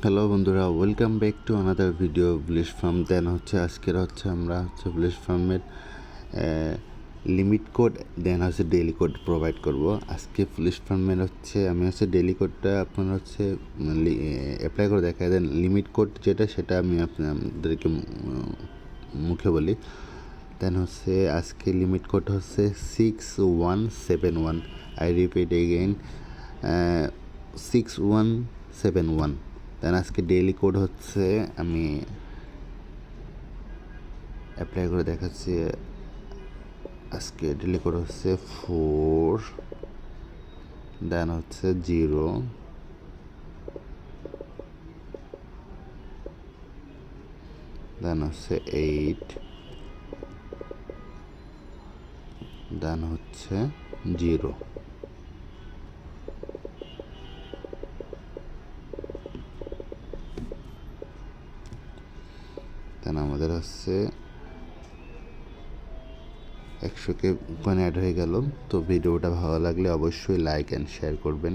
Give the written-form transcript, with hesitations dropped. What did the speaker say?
Hello বন্ধুরা, welcome back to another video bullish farm. Then আজকের আমরা বুলিশ ফার্মের limit code then daily code provide করব। আজকে বুলিশ ফার্মের আমি ডেইলি কোডটা আপনার অ্যাপ্লাই করে দেখাই। দেন লিমিট কোড যেটা সেটা আমি আপনাদেরকে মুখে বলি। দেন আজকে limit code 6171। I repeat again, 6171। দেন আজকে ডেইলি কোড আমি অ্যাপ্লাই করে দেখাচ্ছি। আজকে ডেইলি কোড 4, দেন 0, দেন 8, দেন 0। দেন আমাদের 100K কয়েন অ্যাড হয়ে গেল। তো ভিডিওটা ভালো লাগলে অবশ্যই লাইক অ্যান্ড শেয়ার করবেন।